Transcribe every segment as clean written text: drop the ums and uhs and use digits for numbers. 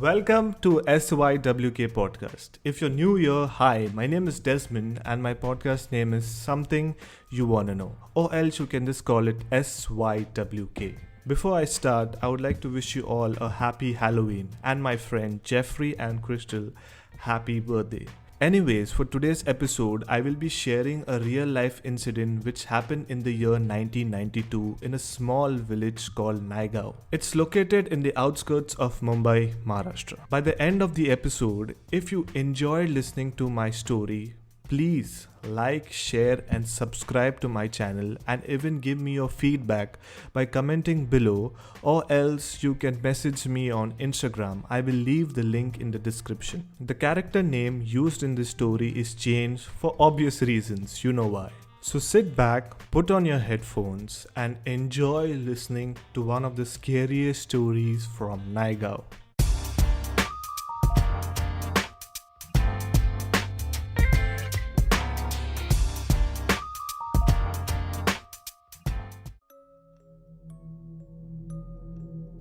Welcome to SYWK Podcast. If you're new here, hi, my name is Desmond and my podcast name is Something You Wanna Know, or else you can just call it SYWK. Before I start, I would like to wish you all a happy Halloween and my friend Jeffrey and Crystal, happy birthday. Anyways, for today's episode, I will be sharing a real life incident which happened in the year 1992 in a small village called Naigaon. It's located in the outskirts of Mumbai, Maharashtra. By the end of the episode, if you enjoyed listening to my story, please like, share and subscribe to my channel and even give me your feedback by commenting below, or else you can message me on Instagram. I will leave the link in the description. The character name used in this story is changed for obvious reasons, you know why. So sit back, put on your headphones and enjoy listening to one of the scariest stories from Naigaon.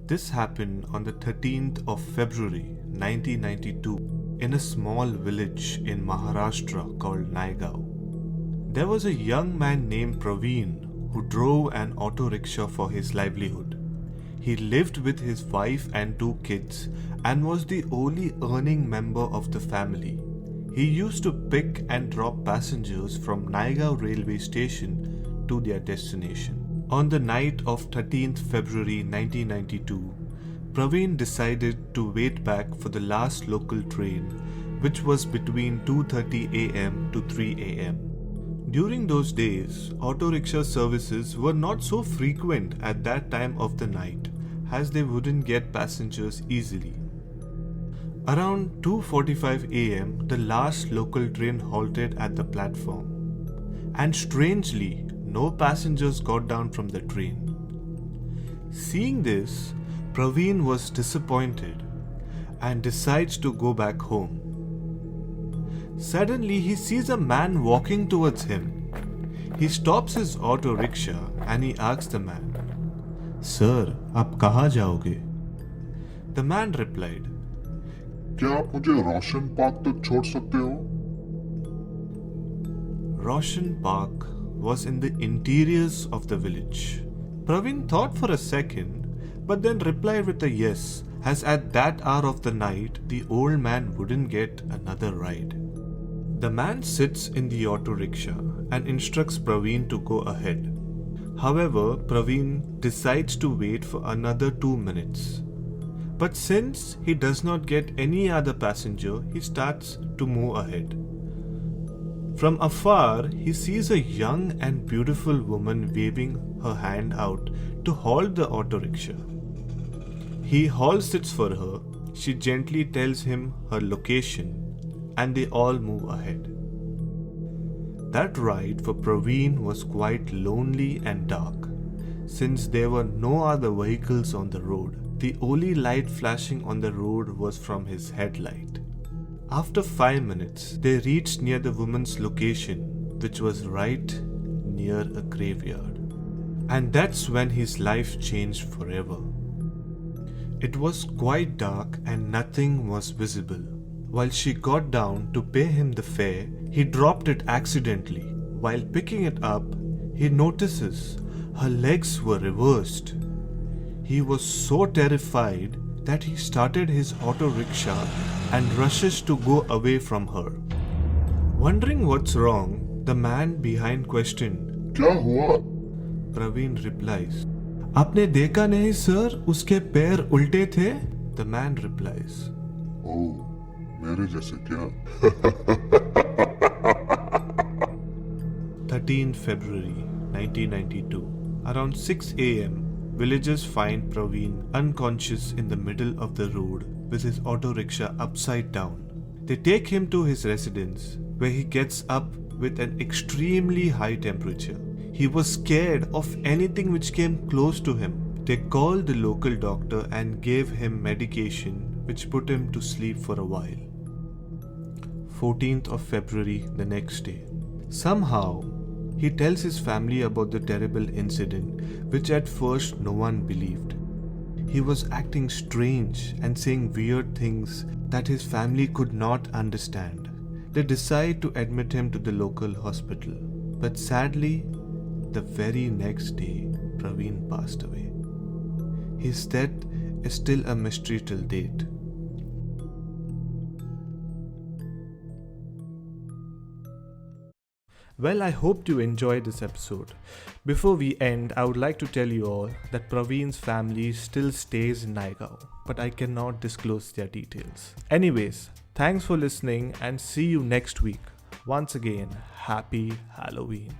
This happened on the 13th of February 1992 in a small village in Maharashtra called Naigaon. There was a young man named Praveen who drove an auto rickshaw for his livelihood. He lived with his wife and 2 kids and was the only earning member of the family. He used to pick and drop passengers from Naigaon railway station to their destination. On the night of 13th February 1992, Praveen decided to wait back for the last local train, which was between 2:30 am to 3 am. During those days, auto rickshaw services were not so frequent at that time of the night, as they wouldn't get passengers easily. Around 2:45 am, the last local train halted at the platform, and strangely, no passengers got down from the train. Seeing this, Praveen was disappointed and decides to go back home. Suddenly, he sees a man walking towards him. He stops his auto rickshaw and he asks the man, "Sir, आप कहाँ जाओगे?" The man replied, क्या आप मुझे रोशन park तक छोड़ सकते हो? Roshan Park was in the interiors of the village. Praveen thought for a second, but then replied with a yes, as at that hour of the night, the old man wouldn't get another ride. The man sits in the auto rickshaw and instructs Praveen to go ahead. However, Praveen decides to wait for another 2 minutes. But since he does not get any other passenger, he starts to move ahead. From afar, he sees a young and beautiful woman waving her hand out to halt the auto rickshaw. He halts it for her, she gently tells him her location, and they all move ahead. That ride for Praveen was quite lonely and dark, since there were no other vehicles on the road. The only light flashing on the road was from his headlight. After 5 minutes, they reached near the woman's location, which was right near a graveyard. And that's when his life changed forever. It was quite dark and nothing was visible. While she got down to pay him the fare, he dropped it accidentally. While picking it up, he notices her legs were reversed. He was so terrified that he started his auto rickshaw and rushes to go away from her. Wondering what's wrong, the man behind questioned, क्या हुआ? Praveen replies, "आपने देखा नहीं sir, उसके पैर उल्टे थे?" The man replies, ओह, मेरे जैसे क्या? 13th February 1992. Around 6 am, villagers find Praveen unconscious in the middle of the road with his auto rickshaw upside down. They take him to his residence, where he gets up with an extremely high temperature. He was scared of anything which came close to him. They called the local doctor and gave him medication which put him to sleep for a while. 14th of February, the next day. Somehow, he tells his family about the terrible incident, which at first no one believed. He was acting strange and saying weird things that his family could not understand. They decided to admit him to the local hospital. But sadly, the very next day, Praveen passed away. His death is still a mystery till date. Well, I hope you enjoyed this episode. Before we end, I would like to tell you all that Praveen's family still stays in Naigaon, but I cannot disclose their details. Anyways, thanks for listening and see you next week. Once again, happy Halloween.